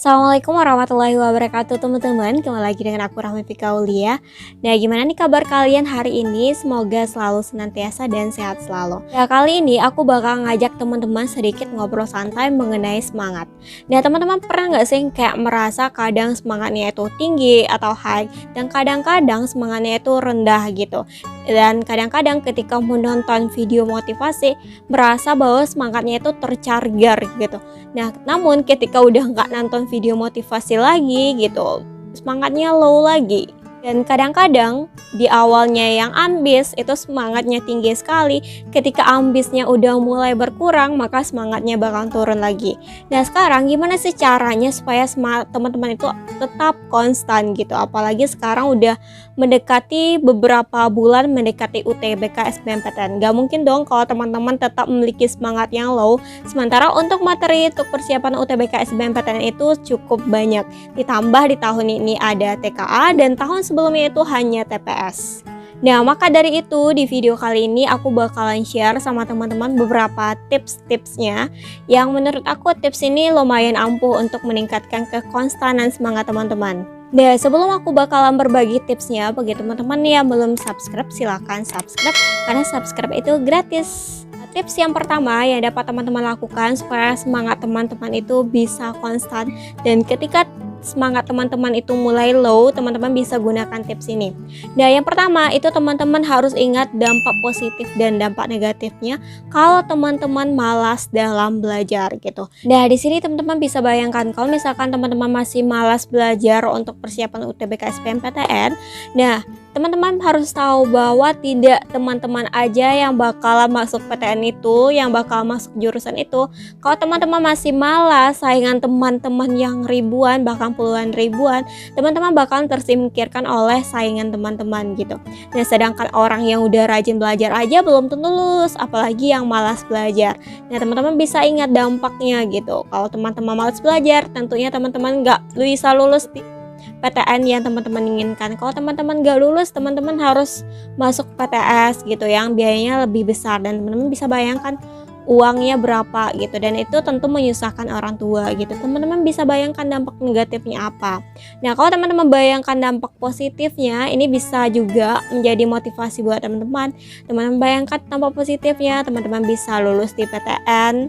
Assalamualaikum warahmatullahi wabarakatuh teman-teman. Kembali lagi dengan aku Rahmi Fika Aulia. Nah, gimana nih kabar kalian hari ini? Semoga selalu senantiasa dan sehat selalu. Nah, kali ini aku bakal ngajak teman-teman sedikit ngobrol santai mengenai semangat. Nah, teman-teman pernah nggak sih kayak merasa kadang semangatnya itu tinggi atau high, dan kadang-kadang semangatnya itu rendah gitu. Dan kadang-kadang ketika menonton video motivasi merasa bahwa semangatnya itu tercharger gitu. Nah, namun ketika udah nggak nonton video motivasi lagi gitu, semangatnya low lagi. Dan kadang-kadang di awalnya yang ambis itu semangatnya tinggi sekali. Ketika ambisnya udah mulai berkurang, maka semangatnya bakal turun lagi. Nah, sekarang gimana sih caranya supaya semangat teman-teman itu tetap konstan gitu? Apalagi sekarang udah mendekati beberapa bulan mendekati UTBK SBMPTN. Gak mungkin dong kalau teman-teman tetap memiliki semangat yang low. Sementara untuk materi untuk persiapan UTBK SBMPTN itu cukup banyak. Ditambah di tahun ini ada TKA dan tahun sebelumnya itu hanya TPS. Nah, maka dari itu di video kali ini aku bakalan share sama teman-teman beberapa tips-tipsnya yang menurut aku tips ini lumayan ampuh untuk meningkatkan kekonstanan semangat teman-teman. Nah, sebelum aku bakalan berbagi tipsnya, bagi teman-teman yang belum subscribe, silahkan subscribe karena subscribe itu gratis. Tips yang pertama yang dapat teman-teman lakukan supaya semangat teman-teman itu bisa konstan, dan ketika semangat teman-teman itu mulai low, teman-teman bisa gunakan tips ini. Nah, yang pertama itu teman-teman harus ingat dampak positif dan dampak negatifnya kalau teman-teman malas dalam belajar gitu. Nah, di sini teman-teman bisa bayangkan kalau misalkan teman-teman masih malas belajar untuk persiapan UTBK SBMPTN, nah teman-teman harus tahu bahwa tidak teman-teman aja yang bakal masuk PTN itu, yang bakal masuk jurusan itu. Kalau teman-teman masih malas, saingan teman-teman yang ribuan, bahkan puluhan ribuan, teman-teman bakal tersingkirkan oleh saingan teman-teman gitu. Nah, sedangkan orang yang udah rajin belajar aja belum tentu lulus, apalagi yang malas belajar. Nah, teman-teman bisa ingat dampaknya gitu. Kalau teman-teman malas belajar, tentunya teman-teman nggak bisa lulus di PTN yang teman-teman inginkan. Kalau teman-teman gak lulus, teman-teman harus masuk PTS gitu yang biayanya lebih besar, dan teman-teman bisa bayangkan uangnya berapa gitu, dan itu tentu menyusahkan orang tua gitu. Teman-teman bisa bayangkan dampak negatifnya apa. Nah, kalau teman-teman bayangkan dampak positifnya, ini bisa juga menjadi motivasi buat teman-teman. Teman-teman bayangkan dampak positifnya, teman-teman bisa lulus di PTN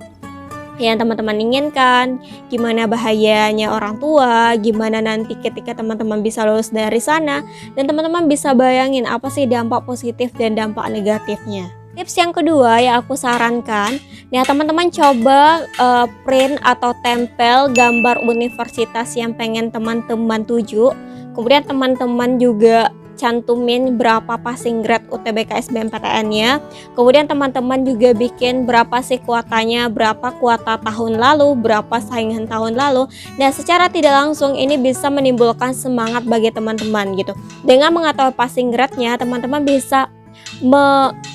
yang teman-teman inginkan, gimana bahayanya orang tua, gimana nanti ketika teman-teman bisa lulus dari sana, dan teman-teman bisa bayangin apa sih dampak positif dan dampak negatifnya. Tips yang kedua yang aku sarankan, nah teman-teman coba print atau tempel gambar universitas yang pengen teman-teman tuju, kemudian teman-teman juga cantumin berapa passing grade UTBK SBMPTN-nya. Kemudian teman-teman juga bikin berapa sih kuotanya, berapa kuota tahun lalu, berapa saingan tahun lalu. Nah, secara tidak langsung ini bisa menimbulkan semangat bagi teman-teman gitu. Dengan mengetahui passing grade-nya, teman-teman bisa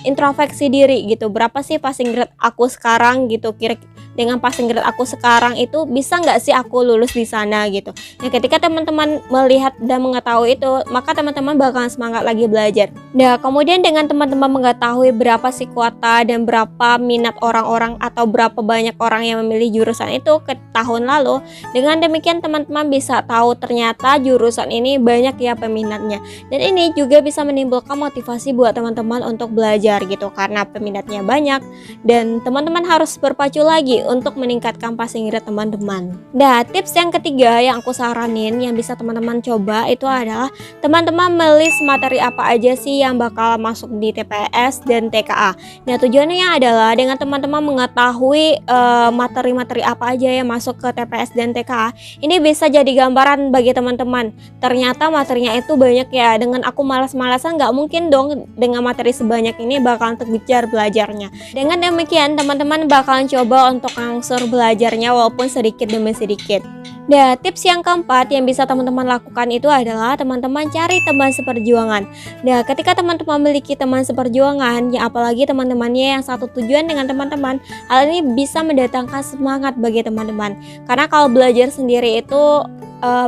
introspeksi diri gitu. Berapa sih passing grade aku sekarang gitu, kira-kira dengan passing grade aku sekarang itu bisa nggak sih aku lulus di sana gitu. Nah, ketika teman-teman melihat dan mengetahui itu, maka teman-teman bakalan semangat lagi belajar. Nah, kemudian dengan teman-teman mengetahui berapa sih kuota dan berapa minat orang-orang atau berapa banyak orang yang memilih jurusan itu ke tahun lalu, dengan demikian teman-teman bisa tahu ternyata jurusan ini banyak ya peminatnya. Dan ini juga bisa menimbulkan motivasi buat teman-teman untuk belajar gitu, karena peminatnya banyak dan teman-teman harus berpacu lagi untuk meningkatkan passing grade teman-teman. Nah, tips yang ketiga yang aku saranin yang bisa teman-teman coba itu adalah teman-teman melis materi apa aja sih yang bakal masuk di TPS dan TKA. Nah, tujuannya adalah dengan teman-teman mengetahui materi-materi apa aja yang masuk ke TPS dan TKA, ini bisa jadi gambaran bagi teman-teman. Ternyata materinya itu banyak ya, dengan aku malas-malasan nggak mungkin dong dengan materi sebanyak ini bakalan terkejar belajarnya. Dengan demikian teman-teman bakalan coba untuk angsur belajarnya walaupun sedikit demi sedikit. Nah, tips yang keempat yang bisa teman-teman lakukan itu adalah teman-teman cari teman seperjuangan. Nah, ketika teman-teman memiliki teman seperjuangan, ya apalagi teman-temannya yang satu tujuan dengan teman-teman, hal ini bisa mendatangkan semangat bagi teman-teman. Karena kalau belajar sendiri itu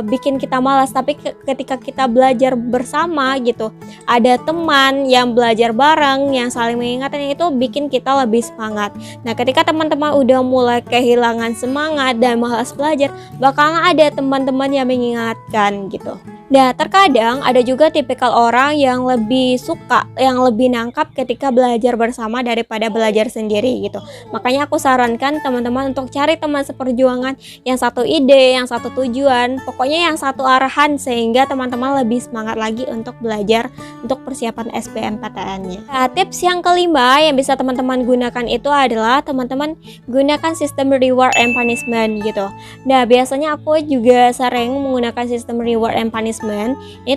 bikin kita malas, tapi ketika kita belajar bersama gitu, ada teman yang belajar bareng yang saling mengingatkan, itu bikin kita lebih semangat. Nah, ketika teman-teman udah mulai kehilangan semangat dan malas belajar, bakalan ada teman-teman yang mengingatkan gitu. Nah, terkadang ada juga tipikal orang yang lebih suka, yang lebih nangkap ketika belajar bersama daripada belajar sendiri gitu. Makanya aku sarankan teman-teman untuk cari teman seperjuangan yang satu ide, yang satu tujuan, pokoknya yang satu arahan, sehingga teman-teman lebih semangat lagi untuk belajar untuk persiapan SBMPTN-nya. Nah, tips yang kelima yang bisa teman-teman gunakan itu adalah teman-teman gunakan sistem reward and punishment gitu. Nah, biasanya aku juga sering menggunakan sistem reward and punishment. Ini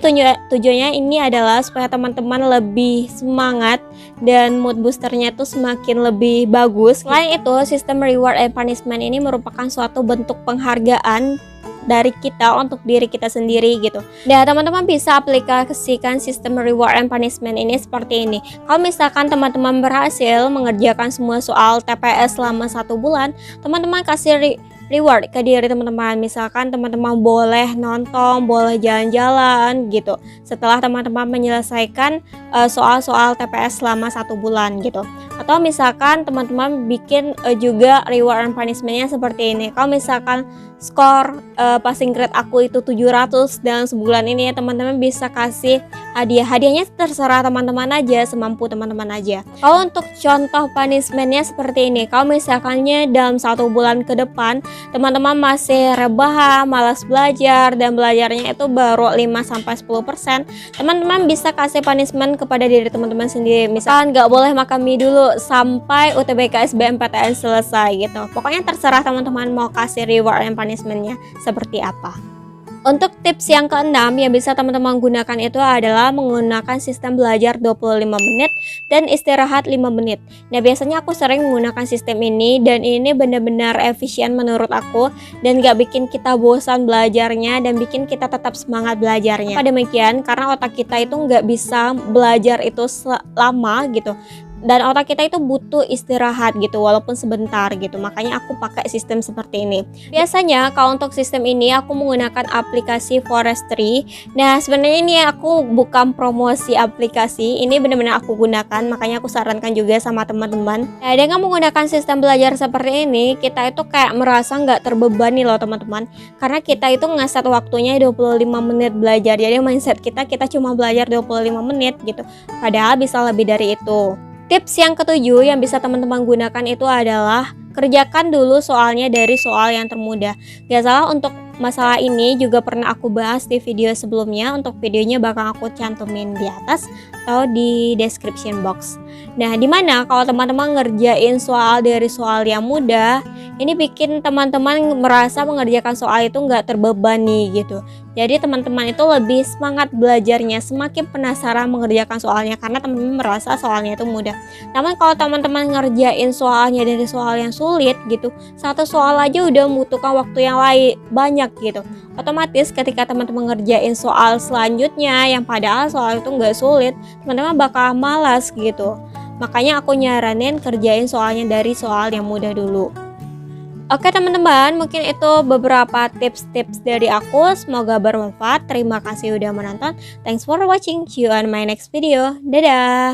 tujuannya ini adalah supaya teman-teman lebih semangat dan mood boosternya itu semakin lebih bagus. Selain itu, sistem reward and punishment ini merupakan suatu bentuk penghargaan dari kita untuk diri kita sendiri gitu. Nah, teman-teman bisa aplikasikan sistem reward and punishment ini seperti ini. Kalau misalkan teman-teman berhasil mengerjakan semua soal TPS selama 1 bulan, teman-teman kasih reward ke diri teman-teman. Misalkan teman-teman boleh nonton, boleh jalan-jalan gitu setelah teman-teman menyelesaikan soal-soal TPS selama 1 bulan gitu. Atau misalkan teman-teman bikin juga reward and punishment-nya seperti ini. Kalau misalkan skor passing grade aku itu 700 dalam sebulan ini, ya teman-teman bisa kasih hadiah. Hadiahnya terserah teman-teman aja, semampu teman-teman aja. Kalau untuk contoh punishment-nya seperti ini, kalau misalkannya dalam 1 bulan ke depan teman-teman masih rebahan, malas belajar, dan belajarnya itu baru 5-10%, teman-teman bisa kasih punishment kepada diri teman-teman sendiri. Misalkan nggak boleh makan mie dulu sampai UTBK SBMPTN selesai gitu. Pokoknya terserah teman-teman mau kasih reward and punishment-nya seperti apa. Untuk tips yang keenam yang bisa teman-teman gunakan itu adalah menggunakan sistem belajar 25 menit dan istirahat 5 menit. Nah, biasanya aku sering menggunakan sistem ini dan ini benar-benar efisien menurut aku dan gak bikin kita bosan belajarnya dan bikin kita tetap semangat belajarnya. Pada demikian, karena otak kita itu gak bisa belajar itu lama gitu. Dan otak kita itu butuh istirahat gitu, walaupun sebentar gitu. Makanya aku pakai sistem seperti ini. Biasanya kalau untuk sistem ini aku menggunakan aplikasi Forestry. Nah, sebenarnya ini aku bukan promosi aplikasi, ini benar-benar aku gunakan. Makanya aku sarankan juga sama teman-teman. Nah, dengan menggunakan sistem belajar seperti ini, kita itu kayak merasa nggak terbebani loh teman-teman. Karena kita itu ngeset waktunya 25 menit belajar. Jadi mindset kita cuma belajar 25 menit gitu. Padahal bisa lebih dari itu. Tips yang ketujuh yang bisa teman-teman gunakan itu adalah kerjakan dulu soalnya dari soal yang termudah. Gak salah, untuk masalah ini juga pernah aku bahas di video sebelumnya. Untuk videonya bakal aku cantumin di atas atau di description box. Nah, dimana kalau teman-teman ngerjain soal dari soal yang mudah, ini bikin teman-teman merasa mengerjakan soal itu nggak terbebani gitu. Jadi teman-teman itu lebih semangat belajarnya, semakin penasaran mengerjakan soalnya karena teman-teman merasa soalnya itu mudah. Namun kalau teman-teman ngerjain soalnya dari soal yang sulit gitu, satu soal aja udah membutuhkan waktu yang banyak gitu. Otomatis ketika teman-teman ngerjain soal selanjutnya yang padahal soal itu nggak sulit, teman-teman bakal malas gitu. Makanya aku nyaranin kerjain soalnya dari soal yang mudah dulu. Oke teman-teman, mungkin itu beberapa tips-tips dari aku. Semoga bermanfaat. Terima kasih udah menonton. Thanks for watching. See you on my next video. Dadah.